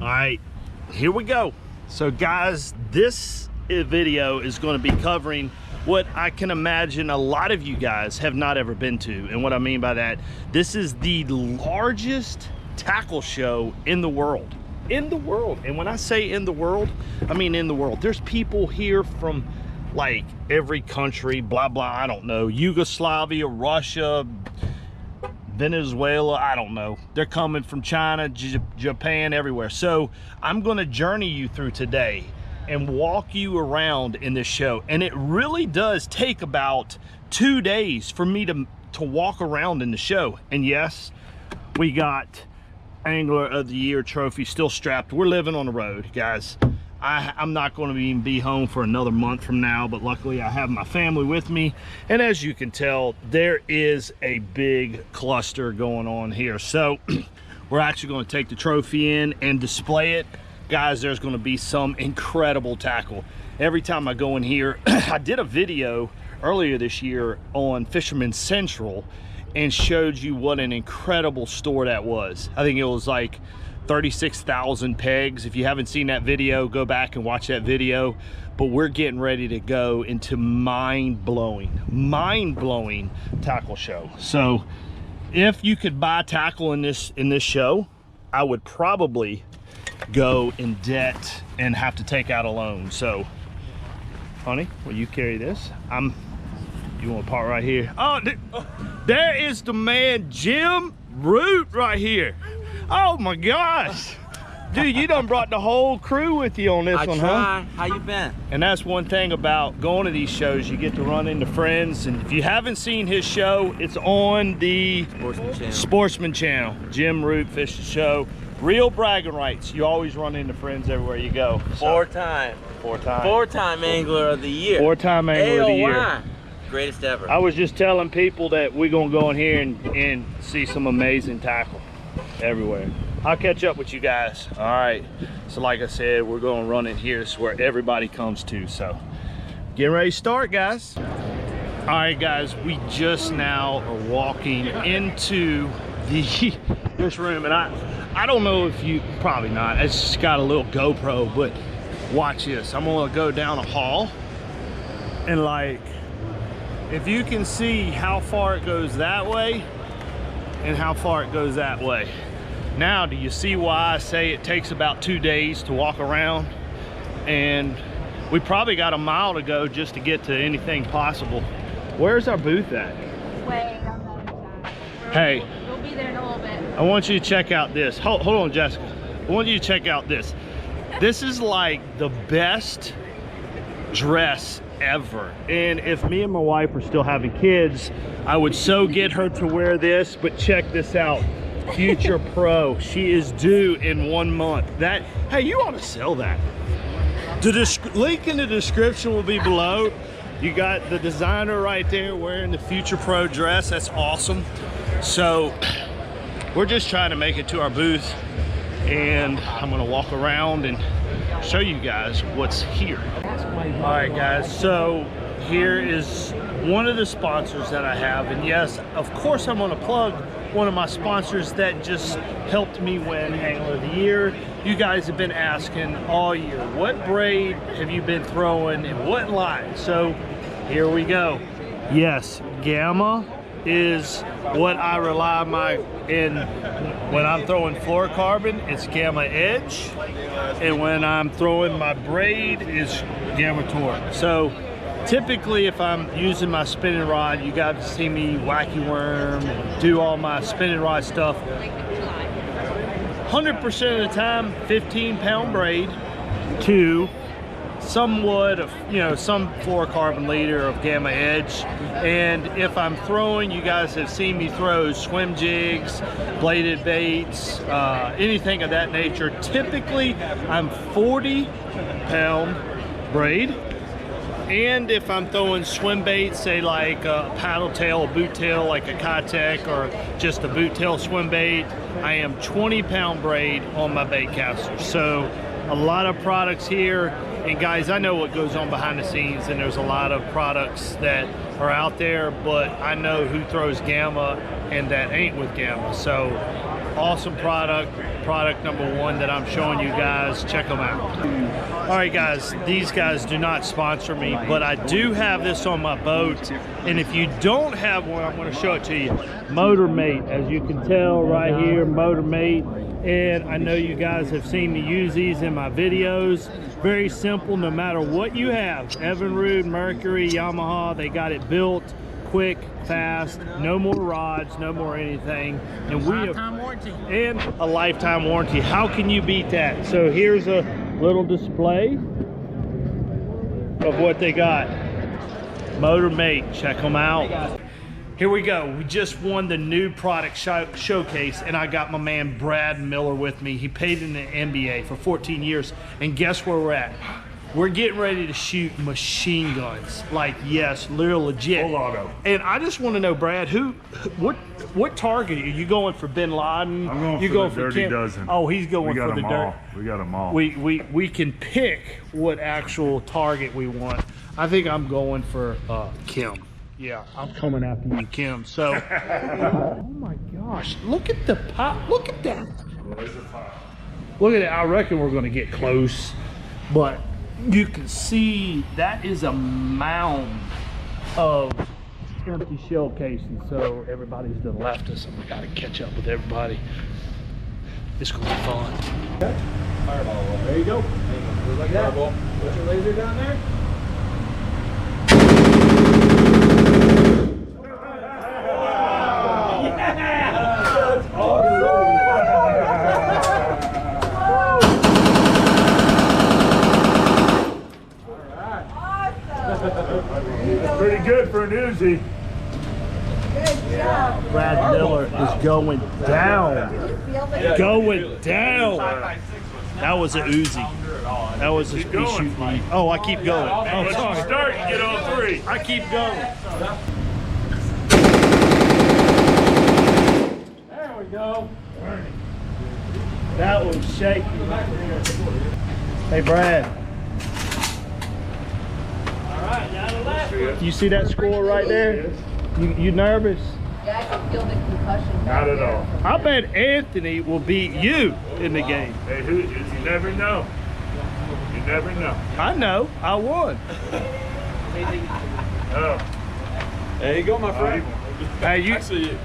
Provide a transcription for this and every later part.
All right, here we go. So guys, this video is going to be covering what I can imagine a lot of you guys have not ever been to. And what I mean by that, this is the largest tackle show in the world. In the world. And when I say in the world, I mean in the world. There's people here from like every country, blah, blah, I don't know. Yugoslavia, Russia, Venezuela, I don't know. They're coming from China, Japan, everywhere. So I'm gonna journey you through today and walk you around in this show. And it really does take about 2 days for me to walk around in the show. And yes, we got Angler of the Year trophy still strapped. We're living on the road, guys. I'm not going to even be home for another month from now, but luckily I have my family with me. And as you can tell, there is a big cluster going on here. So we're actually going to take the trophy in and display it. Guys, there's going to be some incredible tackle. Every time I go in here, I did a video earlier this year on Fisherman Central and showed you what an incredible store that was. I think it was like 36,000 pegs. If you haven't seen that video, go back and watch that video. But we're getting ready to go into mind-blowing tackle show. So if you could buy tackle in this show, I would probably go in debt and have to take out a loan. So honey, will you carry this? You want to park right here? Oh, there is the man Jim Root right here. Oh my gosh, dude, you done brought the whole crew with you on this one, huh? How you been? And that's one thing about going to these shows, you get to run into friends. And if you haven't seen his show, it's on the Sportsman Channel. Jim Root Fishing Show. Real bragging rights. You always run into friends everywhere you go. So, Four-time Angler of the Year. Four-time Angler of the Year. Greatest ever. I was just telling people that we're gonna go in here and see some amazing tackle everywhere. I'll catch up with you guys. All right, so like I said, we're gonna run it here. It's where everybody comes to. So getting ready to start, guys. All right, guys, we just now are walking into this room, and I don't know if you, probably not, it's just got a little GoPro, but watch this. I'm gonna go down a hall, and like, if you can see how far it goes that way and how far it goes that way. Now, do you see why I say it takes about 2 days to walk around? And we probably got a mile to go just to get to anything possible. Where's our booth at? Way on the other side. Hey. We'll be there in a little bit. I want you to check out this. Hold on, Jessica. I want you to check out this. This is like the best dress ever. And if me and my wife were still having kids, I would so get her to wear this. But check this out. Future Pro. She is due in 1 month. That, hey, you ought to sell that. The link in the description will be below. You got the designer right there wearing the Future Pro dress. That's awesome. So we're just trying to make it to our booth, and I'm gonna walk around and show you guys what's here. All right, guys, so here is one of the sponsors that I have. And yes, of course, I'm gonna plug one of my sponsors that just helped me win Angler of the Year. You guys have been asking all year, what braid have you been throwing and what line? So here we go. Yes, Gamma is what I rely on when I'm throwing fluorocarbon, it's Gamma Edge. And when I'm throwing my braid, it's Gamma Torque. So typically, if I'm using my spinning rod, you guys see me wacky worm and do all my spinning rod stuff. 100% of the time, 15-pound braid to somewhat of, some fluorocarbon leader of Gamma Edge. And if I'm throwing, you guys have seen me throw swim jigs, bladed baits, anything of that nature. Typically, I'm 40-pound braid. And if I'm throwing swim baits, say like a paddle tail, a boot tail, like a Kitech, or just a boot tail swim bait, I am 20-pound braid on my bait caster. So a lot of products here. And guys, I know what goes on behind the scenes, and there's a lot of products that are out there, but I know who throws Gamma and that ain't with Gamma. So awesome product. product number one that I'm showing you guys. Check them out. All right, guys, these guys do not sponsor me, but I do have this on my boat. And if you don't have one, I'm going to show it to you. Motor Mate, as you can tell right here, Motor Mate. And I know you guys have seen me use these in my videos. Very simple, no matter what you have. Evinrude, Mercury, Yamaha, they got it built quick, fast, no more rods, no more anything. And we have and a lifetime warranty. How can you beat that? So here's a little display of what they got. Motor Mate, check them out. Here we go. We just won the new product showcase, and I got my man Brad Miller with me. He paid in the NBA for 14 years, and guess where we're at? We're getting ready to shoot machine guns. Like, yes, literal legit. Full auto. And I just want to know, Brad, what target are you going for? Bin Laden? I'm going you for going the for Dirty Kim? Dozen. Oh, he's going for the dirt. We got them all. We can pick what actual target we want. I think I'm going for Kim. Yeah, I'm coming after you, Kim. So, oh my gosh, look at the pop. Look at that. Look at it. I reckon we're going to get close, but you can see that is a mound of empty shell casing. So everybody's done left us, and we got to catch up with everybody. It's going to be fun. Okay. Fireball. There you go. Like that. Put your laser down there. Pretty good for an Uzi. Good job. Brad Miller is going down. Going down. That was a Uzi. That was a shooting. Oh, I keep going. Oh, Once you sorry. start, you get all three. I keep going. There we go. That was shaky. Hey, Brad. All right, now the left. You see that score right there? You nervous? Yeah, I can feel the concussion. Not at all. I bet Anthony will beat you in the game. Hey, you never know. You never know. I know. I won. Oh. There you go, my friend. Hey, you.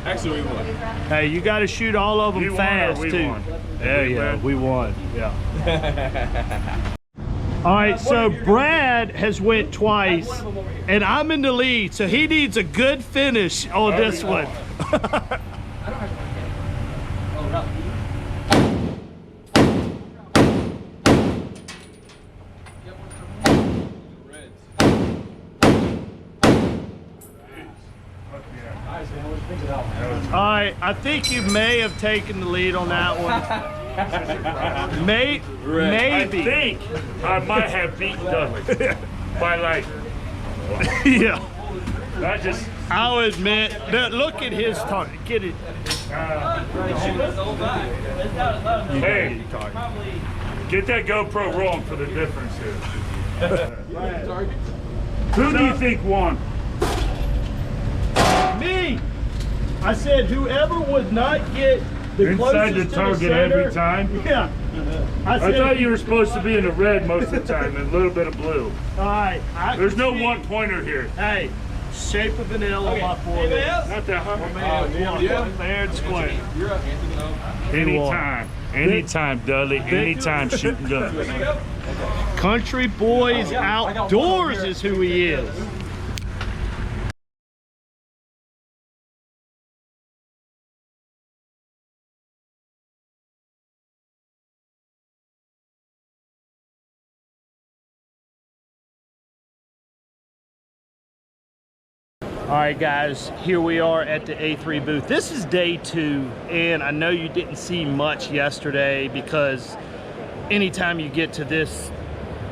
Actually, we won. Hey, you got to shoot all of them You won or fast we too. won? Yeah, we won. Yeah. All right, so Brad has went twice, and I'm in the lead, so he needs a good finish on this one. All right, I think you may have taken the lead on that one. Maybe. I think I might have beaten Dudley by like. Yeah. I'll admit. Look at his target. Get it. Hey, get that GoPro rolling for the difference here. Who do you think won? Me. I said whoever would not get the Inside the closest target to the center, every time? Yeah. I thought you were supposed to be in the red most of the time and a little bit of blue. All right. There's no one pointer here. Hey, shape of an L on my forehead. Not that hard. Fair and square. Anytime, Dudley. Anytime shooting guns. Country Boys Outdoors is who he is. All right, guys, here we are at the A3 booth. This is day 2, and I know you didn't see much yesterday because anytime you get to this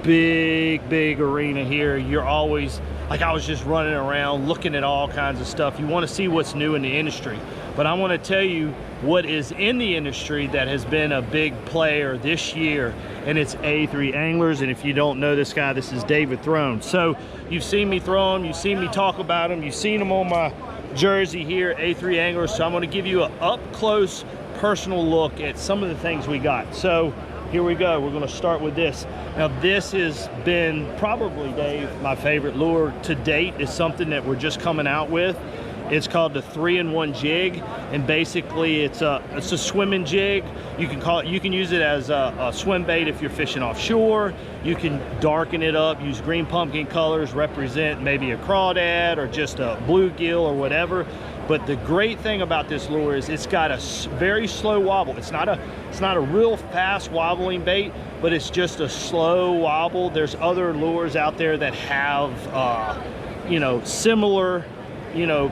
big arena here, you're always, like I was just running around looking at all kinds of stuff. You want to see what's new in the industry. But I want to tell you what is in the industry that has been a big player this year, and it's A3 Anglers. And if you don't know this guy, this is David Throne. So you've seen me throw him, you've seen me talk about him, you've seen him on my jersey here, A3 Anglers. So I'm going to give you an up close personal look at some of the things we got. So here we go. We're going to start with this. Now this has been probably, Dave, my favorite lure to date. Is something that we're just coming out with. It's called the 3-in-1 jig, and basically it's a swimming jig. You can call it, you can use it as a swim bait if you're fishing offshore. You can darken it up, use green pumpkin colors, represent maybe a crawdad or just a bluegill or whatever. But the great thing about this lure is it's got a very slow wobble. It's not a real fast wobbling bait, but it's just a slow wobble. There's other lures out there that have you know, similar, you know,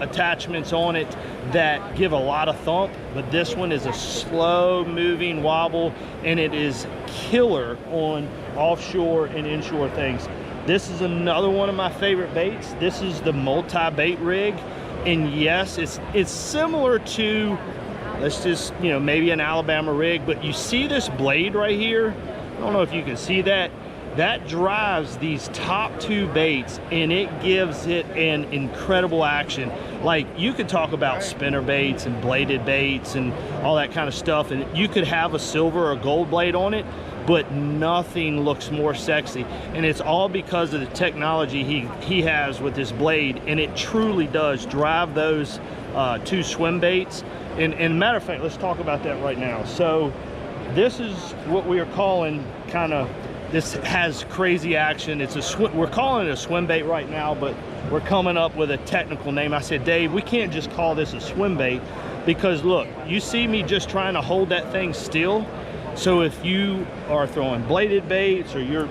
attachments on it that give a lot of thump, but this one is a slow moving wobble, and it is killer on offshore and inshore things. This is another one of my favorite baits. This is the multi-bait rig, and yes, it's similar to, let's just, you know, maybe an Alabama rig, but you see this blade right here? I don't know if you can see that. That drives these top two baits, and it gives it an incredible action. Like, you could talk about spinner baits and bladed baits and all that kind of stuff, and you could have a silver or gold blade on it, but nothing looks more sexy. And it's all because of the technology he has with this blade, and it truly does drive those two swim baits. And matter of fact, let's talk about that right now. So this is what we are calling kind of, this has crazy action. It's a we're calling it a swim bait right now, but we're coming up with a technical name. I said, Dave, we can't just call this a swim bait, because look, you see me just trying to hold that thing still. So if you are throwing bladed baits, or you're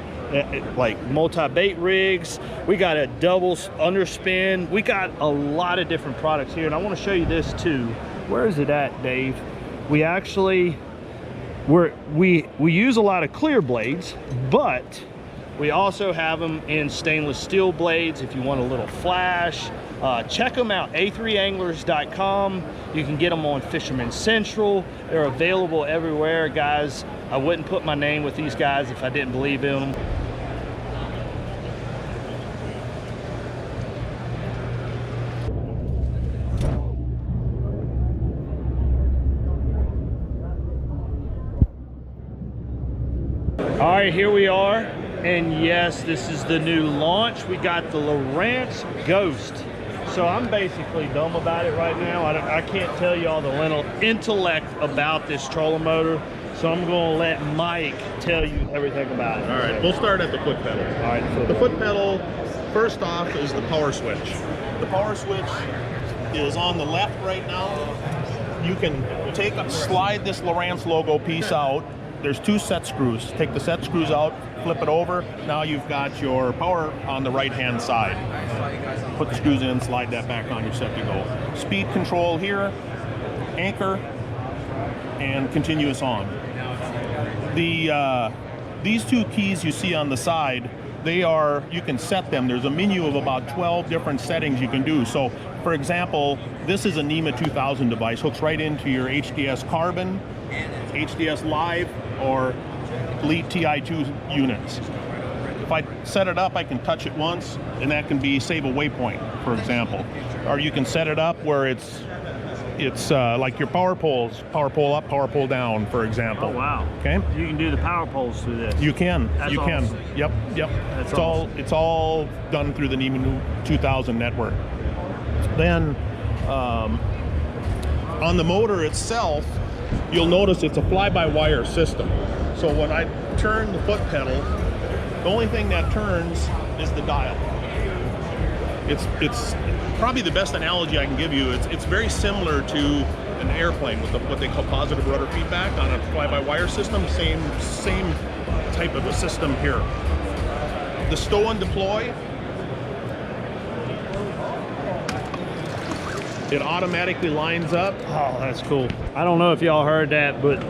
like multi-bait rigs, we got a double underspin. We got a lot of different products here, and I want to show you this too. Where is it at, Dave? We actually, we use a lot of clear blades, but we also have them in stainless steel blades if you want a little flash. Check them out, a3anglers.com. You can get them on Fisherman Central. They're available everywhere, guys. I wouldn't put my name with these guys if I didn't believe in them. All right, here we are, and yes, this is the new launch. We got the Lowrance Ghost. So I'm basically dumb about it right now. I can't tell you all the intellect about this trolling motor, so I'm going to let Mike tell you everything about it. All right, we'll start at the foot pedal. All right, the foot pedal, first off, is the power switch. The power switch is on the left right now. You can slide this Lowrance logo piece out. There's two set screws. Take the set screws out, flip it over. Now you've got your power on the right-hand side. Put the screws in, slide that back on, you're set to go. Speed control here, anchor, and continuous on. These two keys you see on the side, you can set them. There's a menu of about 12 different settings you can do. So, for example, this is a NEMA 2000 device, hooks right into your HDS Carbon, HDS Live, or Elite TI2 units. If I set it up, I can touch it once, and that can be save a waypoint, for example. Or you can set it up where it's like your power poles, power pole up, power pole down, for example. Oh wow! Okay. You can do the power poles through this. You can. That's you awesome. can. Yep. That's it's awesome. It's all done through the NEMA 2000 network. Then on the motor itself, you'll notice it's a fly-by-wire system. So when I turn the foot pedal, the only thing that turns is the dial. It's probably the best analogy I can give you. It's very similar to an airplane with what they call positive rudder feedback on a fly-by-wire system. Same type of a system here. The stow and deploy, it automatically lines up. Oh, that's cool. I don't know if y'all heard that, but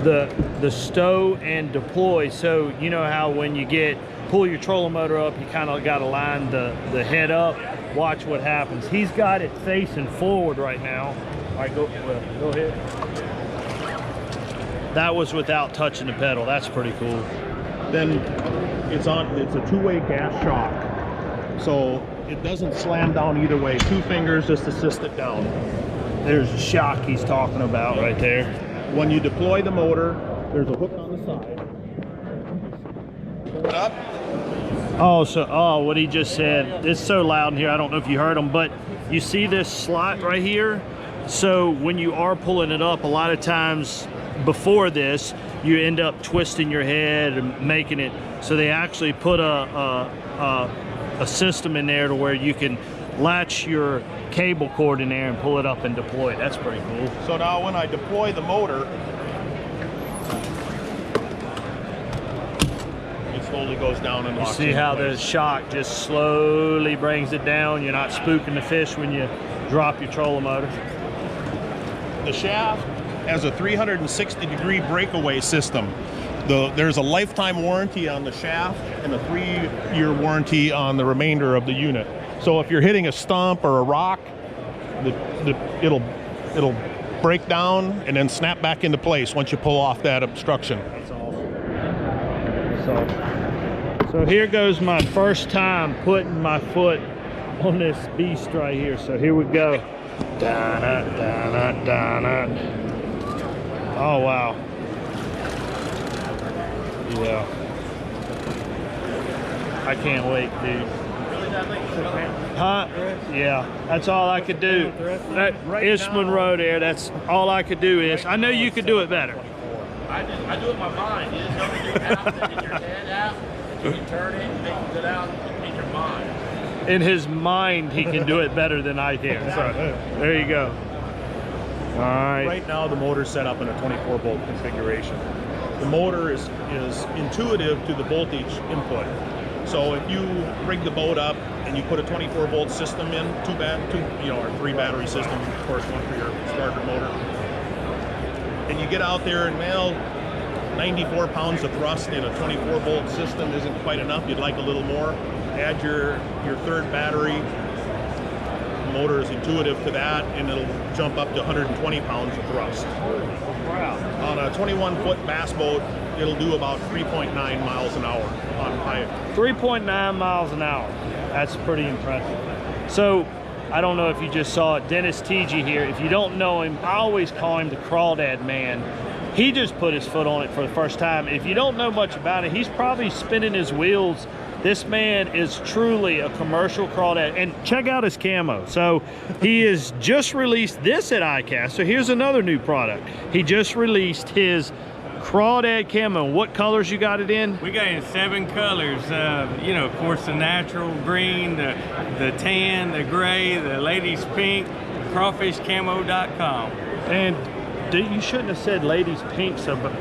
the stow and deploy. So you know how when you pull your trolling motor up, you kind of got to line the head up. Watch what happens. He's got it facing forward right now. All right, go ahead. That was without touching the pedal. That's pretty cool. Then it's a two-way gas shock. So it doesn't slam down either way. Two fingers just assist it down. There's a shock he's talking about right there. When you deploy the motor, there's a hook on the side. Pull it up. Oh, what he just said, it's so loud in here, I don't know if you heard him, but you see this slot right here? So when you are pulling it up, a lot of times before this, you end up twisting your head and making it, so they actually put a system in there to where you can latch your cable cord in there and pull it up and deploy it. That's pretty cool. So now when I deploy the motor, it slowly goes down and locks in See how place. the shock just slowly brings it down. You're not spooking the fish when you drop your trolling motor. The shaft has a 360-degree breakaway system. There's a lifetime warranty on the shaft and a 3-year warranty on the remainder of the unit. So if you're hitting a stump or a rock, it'll break down and then snap back into place once you pull off that obstruction. That's awesome. So here goes my first time putting my foot on this beast right here. So here we go. Down it, down it, down it. Oh wow. Yeah. I can't wait, dude. Huh? Yeah, that's all I could do. That Ishman Road there, that's all I could do is. I know you could do it better. I do it in my mind. You just go to your house and get your head out, you can turn it and make it good out in your mind. In his mind, he can do it better than I can. So, there you go. All right. Right now the motor's set up in a 24-volt configuration. The motor is intuitive to the voltage input. So if you rig the boat up and you put a 24-volt system in, or 3 battery system, of course, one for your starter motor, and you get out there and 94 pounds of thrust in a 24-volt system isn't quite enough. You'd like a little more. Add your third battery. The motor is intuitive to that, and it'll jump up to 120 pounds of thrust. On a 21-foot bass boat, it'll do about 3.9 miles an hour on high. 3.9 miles an hour. That's pretty impressive. So, I don't know if you just saw it, Dennis TG here. If you don't know him, I always call him the Crawdad Man. He just put his foot on it for the first time. If you don't know much about it, he's probably spinning his wheels. This man is truly a commercial crawdad. And check out his camo. So he has just released this at ICAST. So here's another new product. He just released his crawdad camo. What colors you got it in? We got it in 7 colors. You know, of course, the natural green, the tan, the gray, the ladies pink, crawfishcamo.com. And you shouldn't have said ladies pink, so but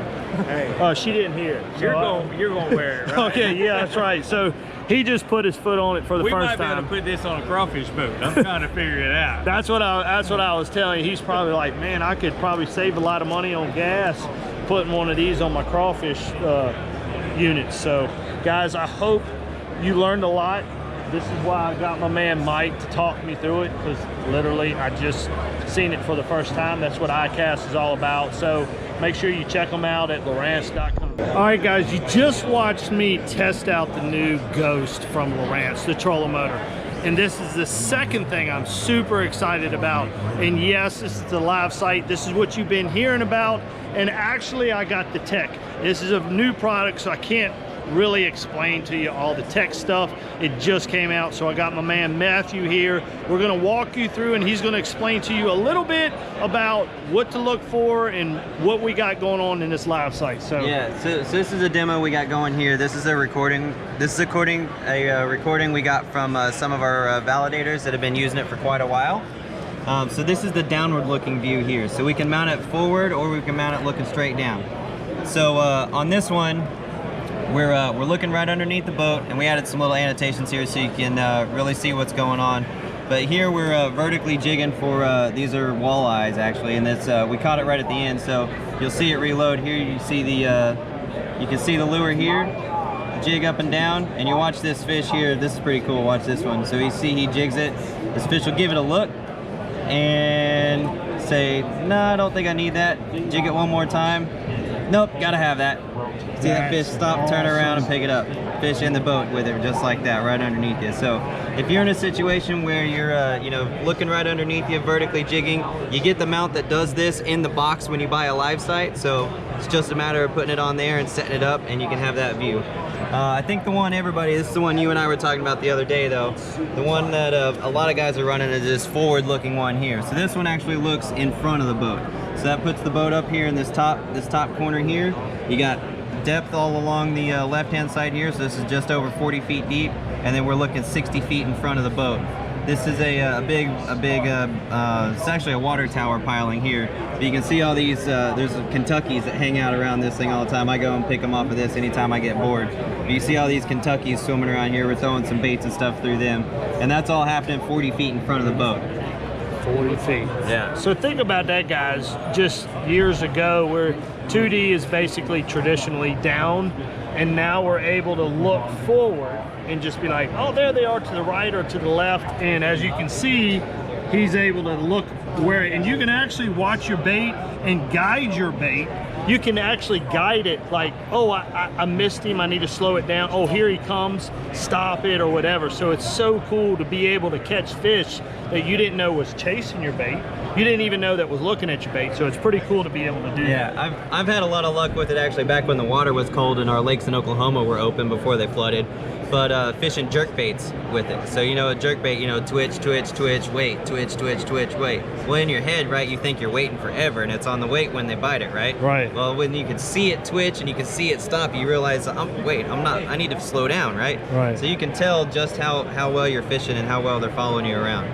hey. She didn't hear it. So You're gonna wear it, right? Okay, yeah, that's right. So he just put his foot on it for the first time. We might be able to put this on a crawfish boat. I'm trying to figure it out. That's what I was telling you. He's probably like, man, I could probably save a lot of money on gas putting one of these on my crawfish units. So guys, I hope you learned a lot. This is why I got my man Mike to talk me through it, because literally I just seen it for the first time. That's what ICAST is all about. So make sure you check them out at Lowrance.com. All right, guys, you just watched me test out the new Ghost from Lowrance, the trolling motor. And this is the second thing I'm super excited about. And yes, this is the LiveSight. This is what you've been hearing about. And actually, I got the tech. This is a new product, so I can't really explain to you all the tech stuff. It just came out, so I got my man Matthew here. We're gonna walk you through and he's gonna explain to you a little bit about what to look for and what we got going on in this LiveSight. So yeah, so this is a demo we got going here. This is a recording. This is a recording we got from some of our validators that have been using it for quite a while. So this is the downward looking view here. So we can mount it forward or we can mount it looking straight down. So on this one, we're looking right underneath the boat, and we added some little annotations here so you can really see what's going on. But here we're vertically jigging for, these are walleyes actually, and this, we caught it right at the end, so you'll see it reload here. You see the, you can see the lure here, jig up and down, and you watch this fish here. This is pretty cool, watch this one. So you see he jigs it, this fish will give it a look, and say, no, I don't think I need that. Jig it one more time. Nope, gotta have that. See that fish stop, turn around, and pick it up. Fish in the boat with it, just like that, right underneath you. So if you're in a situation where you're, you know, looking right underneath you, vertically jigging, you get the mount that does this in the box when you buy a LiveSight. So it's just a matter of putting it on there and setting it up, and you can have that view. I think the one this is the one you and I were talking about the other day, though. The one that a lot of guys are running is this forward-looking one here. So this one actually looks in front of the boat. So that puts the boat up here in this top corner here. You got depth all along the left-hand side here. So this is just over 40 feet deep, and then we're looking 60 feet in front of the boat. This is a big, it's actually a water tower piling here. But you can see all these, there's Kentuckys that hang out around this thing all the time. I go and pick them off of this anytime I get bored. But you see all these Kentuckys swimming around here. We're throwing some baits and stuff through them. And that's all happening 40 feet in front of the boat. 40 feet. Yeah. So think about that, guys. Just years ago, where 2D is basically traditionally down, and now we're able to look forward and just be like, oh, there they are to the right or to the left. And as you can see, he's able to look where, and you can actually watch your bait and guide your bait. You can actually guide it like, oh, I missed him, I need to slow it down. Oh, here he comes, stop it, or whatever. So it's so cool to be able to catch fish that you didn't know was chasing your bait. You didn't even know that was looking at your bait. So it's pretty cool to be able to do that. Yeah, I've had a lot of luck with it actually back when the water was cold and our lakes in Oklahoma were open before they flooded. But fishing jerk baits with it. So you know, a jerk bait, you know, twitch, twitch, twitch, wait, twitch, twitch, twitch, wait. Well, in your head, right, you think you're waiting forever, and it's on the wait when they bite it, right? Right. Well, when you can see it twitch and you can see it stop, you realize, I need to slow down, right? Right. So you can tell just how well you're fishing and how well they're following you around.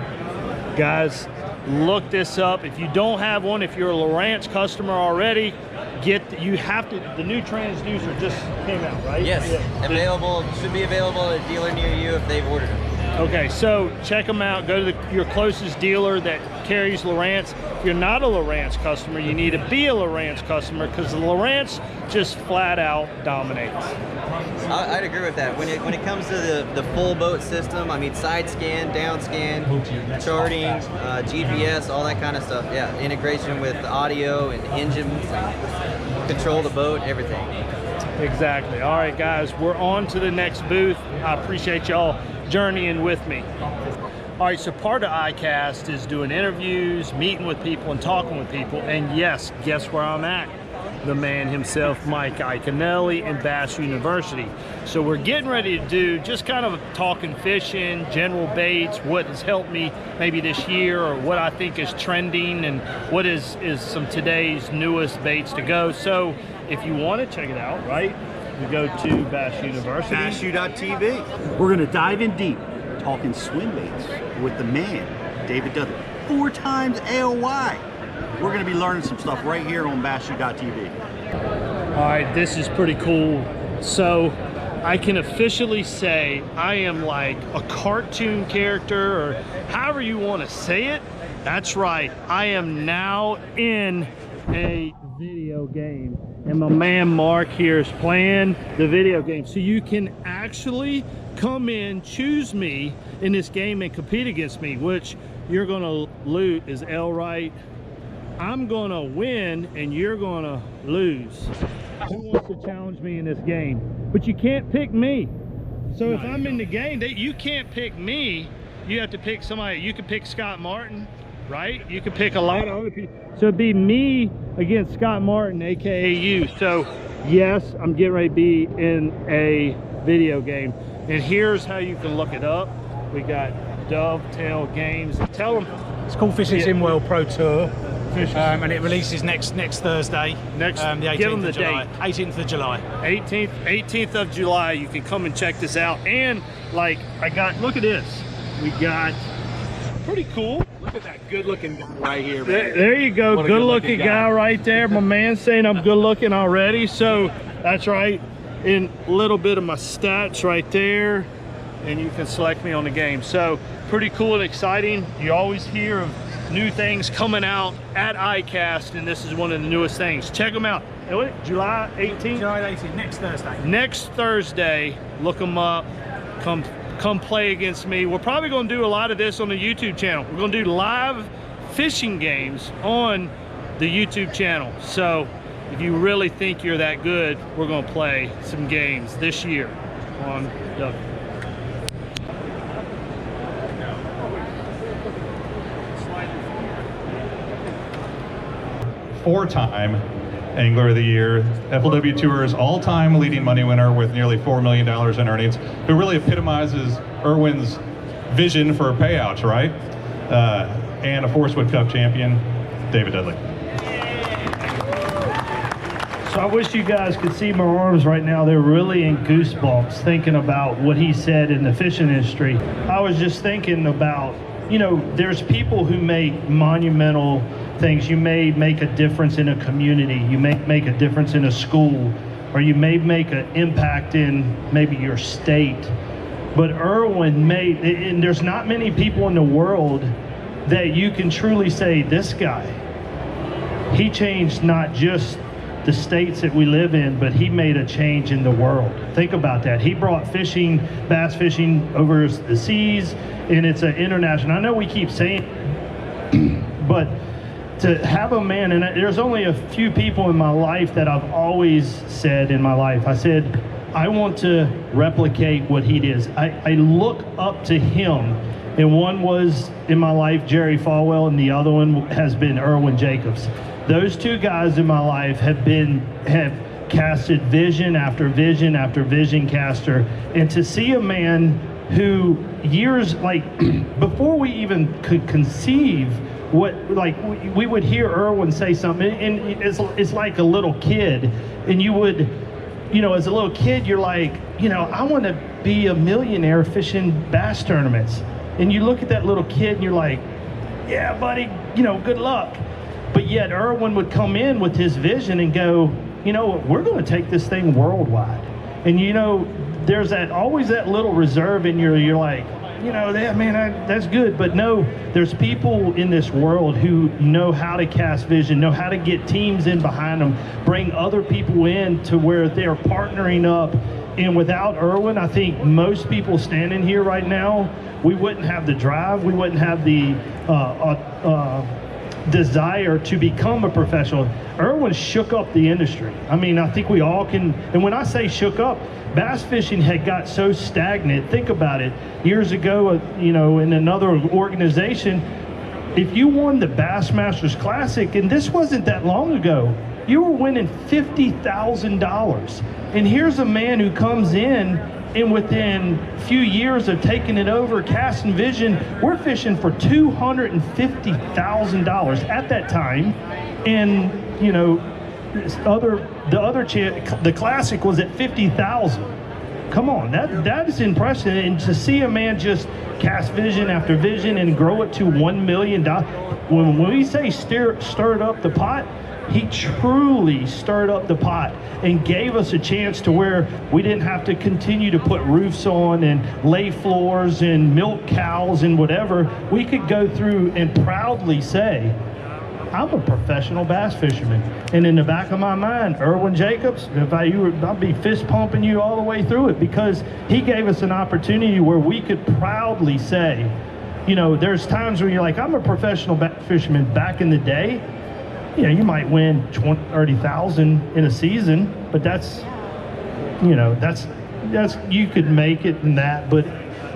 Guys, look this up. If you don't have one, if you're a Lowrance customer already, the new transducer just came out, right? Yes, Yeah. available, should be available at a dealer near you if they've ordered them. Okay, so check them out. Go to your closest dealer that carries Lowrance. If you're not a Lowrance customer, you need to be a Lowrance customer, because the Lowrance just flat out dominates. I'd agree with that. When it comes to the full boat system, I mean, side scan, down scan, charting, GPS, all that kind of stuff. Yeah, integration with audio and engines, control the boat, everything. Exactly. All right, guys, we're on to the next booth. I appreciate y'all journeying with me. All right, so part of ICAST is doing interviews, meeting with people, and talking with people. And yes, guess where I'm at? The man himself, Mike Iaconelli, in Bass University. So we're getting ready to do just kind of talking fishing, general baits, what has helped me maybe this year, or what I think is trending, and what is some today's newest baits to go. So if you want to check it out, right, we go to Bass University. BassU.TV. We're going to dive in deep, talking swim baits with the man, David Dudley, 4 times AOY. We're going to be learning some stuff right here on BassU.TV. All right, this is pretty cool. So I can officially say I am like a cartoon character, or however you want to say it. That's right, I am now in a video game, and my man Mark here is playing the video game. So you can actually come in, choose me in this game, and compete against me, which you're gonna loot is L right. I'm gonna win and you're gonna lose. Who wants to challenge me in this game? But you can't pick me. So if I'm in the game, you can't pick me. You have to pick somebody. You can pick Scott Martin, right? You can pick a lot of other people. So it'd be me against Scott Martin, AKA you. So yes, I'm getting ready to be in a video game. And here's how you can look it up. We got Dovetail Games. Tell them. It's called Fishing Sim World Pro Tour. And it releases next Thursday, the 18th of July. 18th of July. 18th of July. You can come and check this out. And like look at this. We got pretty cool. Look at that good-looking guy right here, man. There you go. Good-looking guy right there. My man saying I'm good-looking already. So that's right. In a little bit of my stats right there, and you can select me on the game. So pretty cool and exciting. You always hear of new things coming out at ICAST, and this is one of the newest things. Check them out. July 18th? July 18th, next Thursday. Next Thursday, look them up. Come play against me. We're probably going to do a lot of this on the YouTube channel. We're going to do live fishing games on the YouTube channel. So if you really think you're that good, we're going to play some games this year on the four-time Angler of the Year, FLW Tour's all-time leading money winner with nearly $4 million in earnings, who really epitomizes Irwin's vision for payouts, right? And a Forest Wood Cup champion, David Dudley. So I wish you guys could see my arms right now. They're really in goosebumps thinking about what he said in the fishing industry. I was just thinking about, you know, there's people who make monumental things. You may make a difference in a community. You may make a difference in a school, or you may make an impact in maybe your state. But Irwin made, and there's not many people in the world that you can truly say, this guy, he changed not just the states that we live in, but he made a change in the world. Think about that. He brought fishing, bass fishing over the seas, and it's an international. I know we keep saying, but to have a man, and there's only a few people in my life that I've always said in my life, I said, I want to replicate what he did. I look up to him, and one was in my life, Jerry Falwell, and the other one has been Irwin Jacobs. Those two guys in my life have casted vision after vision after vision caster, and to see a man who years, like before we even could conceive what, like we would hear Irwin say something, and it's like a little kid, and you would, you know, as a little kid, you're like, you know, I want to be a millionaire fishing bass tournaments. And you look at that little kid and you're like, yeah, buddy, you know, good luck. But yet Irwin would come in with his vision and go, you know, we're going to take this thing worldwide. And, you know, there's that always that little reserve in you're like, you know, that's good. But no, there's people in this world who know how to cast vision, know how to get teams in behind them, bring other people in to where they're partnering up. And without Irwin, I think most people standing here right now, we wouldn't have the drive, we wouldn't have the desire to become a professional. Irwin shook up the industry. I mean, I think we all can, and when I say shook up, bass fishing had got so stagnant. Think about it. Years ago, you know, in another organization, if you won the Bassmasters Classic, and this wasn't that long ago, you were winning $50,000. And here's a man who comes in, and within a few years of taking it over, casting vision, we're fishing for $250,000 at that time. And, you know, the Classic was at $50,000. Come on, that is impressive. And to see a man just cast vision after vision and grow it to $1 million, when we say stirred up the pot, he truly stirred up the pot and gave us a chance to where we didn't have to continue to put roofs on and lay floors and milk cows and whatever. We could go through and proudly say, I'm a professional bass fisherman. And in the back of my mind, Irwin Jacobs, I'd be fist pumping you all the way through it, because he gave us an opportunity where we could proudly say, you know, there's times where you're like, I'm a professional bass fisherman. Back in the day, you know, you might win 20, 30,000 in a season, but that's, you know, that's you could make it in that. But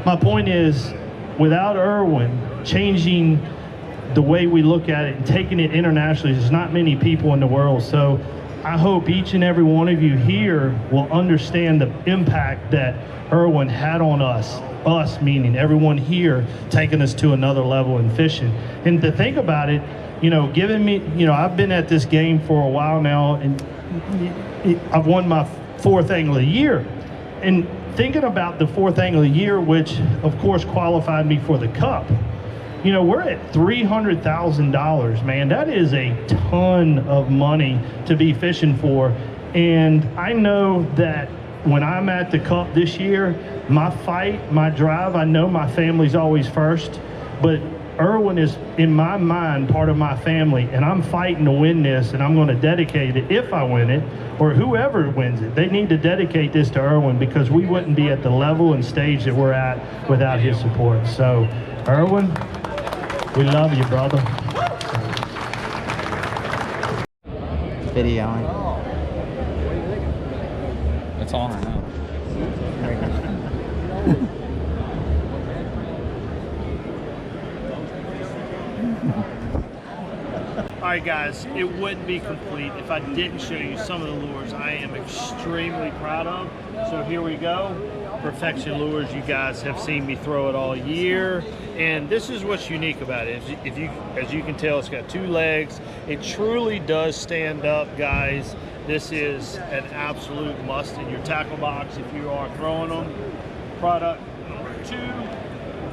my point is, without Irwin changing the way we look at it and taking it internationally, there's not many people in the world. So I hope each and every one of you here will understand the impact that Irwin had on us meaning everyone here, taking us to another level in fishing. And to think about it, you know, giving me, you know, I've been at this game for a while now, and I've won my 4th Angler of the Year. And thinking about the 4th Angler of the Year, which of course qualified me for the Cup, you know, we're at $300,000, man. That is a ton of money to be fishing for. And I know that when I'm at the Cup this year, my fight, my drive, I know my family's always first, but Irwin is, in my mind, part of my family, and I'm fighting to win this, and I'm going to dedicate it, if I win it, or whoever wins it. They need to dedicate this to Irwin, because we wouldn't be at the level and stage that we're at without his support. So, Irwin, we love you, brother. videoing. It's on right now. Alright guys, it wouldn't be complete if I didn't show you some of the lures I am extremely proud of. So here we go. Perfection lures. You guys have seen me throw it all year. And this is what's unique about it. As you can tell, it's got 2 legs. It truly does stand up, guys. This is an absolute must in your tackle box if you are throwing them. Product number 2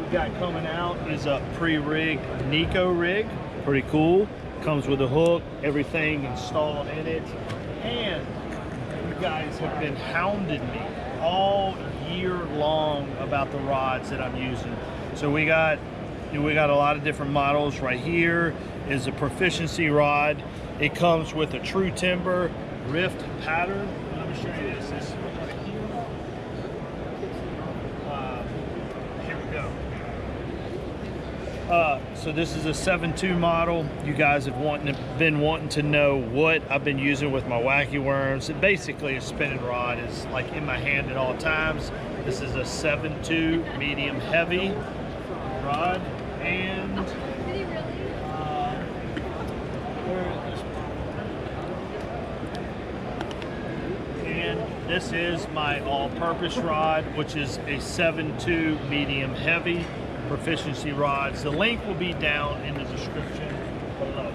we got coming out is a pre-rigged Nico rig. Pretty cool. Comes with a hook, everything installed in it. And you guys have been hounding me all year long about the rods that I'm using. So we got a lot of different models. Right here is a proficiency rod. It comes with a true timber rift pattern. Let me show you this. Here we go. So this is a 7.2 model. You guys have been wanting to know what I've been using with my wacky worms. It basically, a spinning rod is like in my hand at all times. This is a 7.2 medium heavy rod, and this is my all-purpose rod, which is a 7.2 medium heavy proficiency rods. The link will be down in the description below.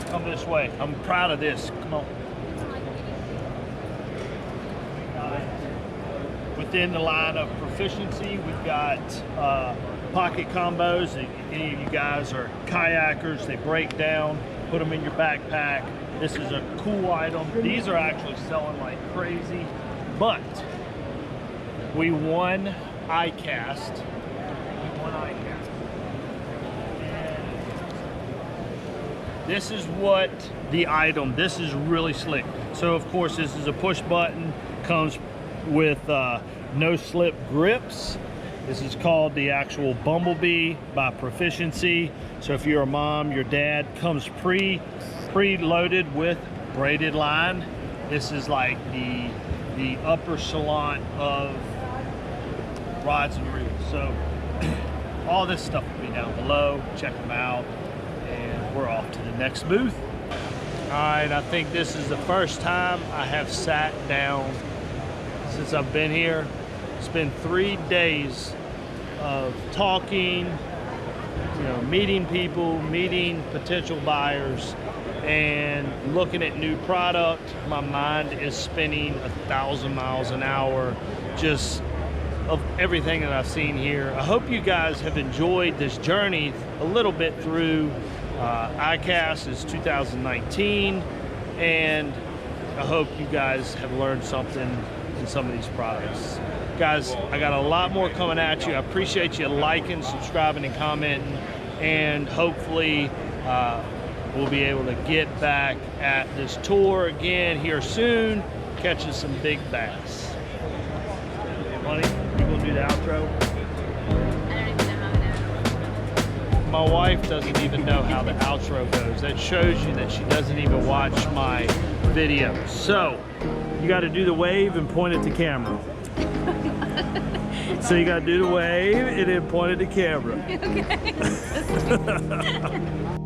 Come this way. I'm proud of this. Come on. Within the line of proficiency, we've got pocket combos. Any of you guys are kayakers, they break down, put them in your backpack. This is a cool item. These are actually selling like crazy, but we won ICAST. And this is what the item, this is really slick. So of course this is a push button, comes with no slip grips. This is called the actual Bumblebee by Proficiency. So if you're a mom, your dad, comes pre-loaded with braided line. This is like the upper echelon of rods and reels. So all this stuff will be down below. Check them out, and we're off to the next booth. All right, I think this is the first time I have sat down since I've been here. It's been 3 days of talking, you know, meeting people, meeting potential buyers, and looking at new product. My mind is spinning 1,000 miles an hour just of everything that I've seen here. I hope you guys have enjoyed this journey a little bit through ICAST is 2019, and I hope you guys have learned something in some of these products. Guys, I got a lot more coming at you. I appreciate you liking, subscribing, and commenting, and hopefully we'll be able to get back at this tour again here soon, catching some big bass. Honey, you gonna do the outro? My wife doesn't even know how the outro goes. That shows you that she doesn't even watch my videos. So, you gotta do the wave and point at the camera. So you gotta do the wave and then point at the camera. Okay.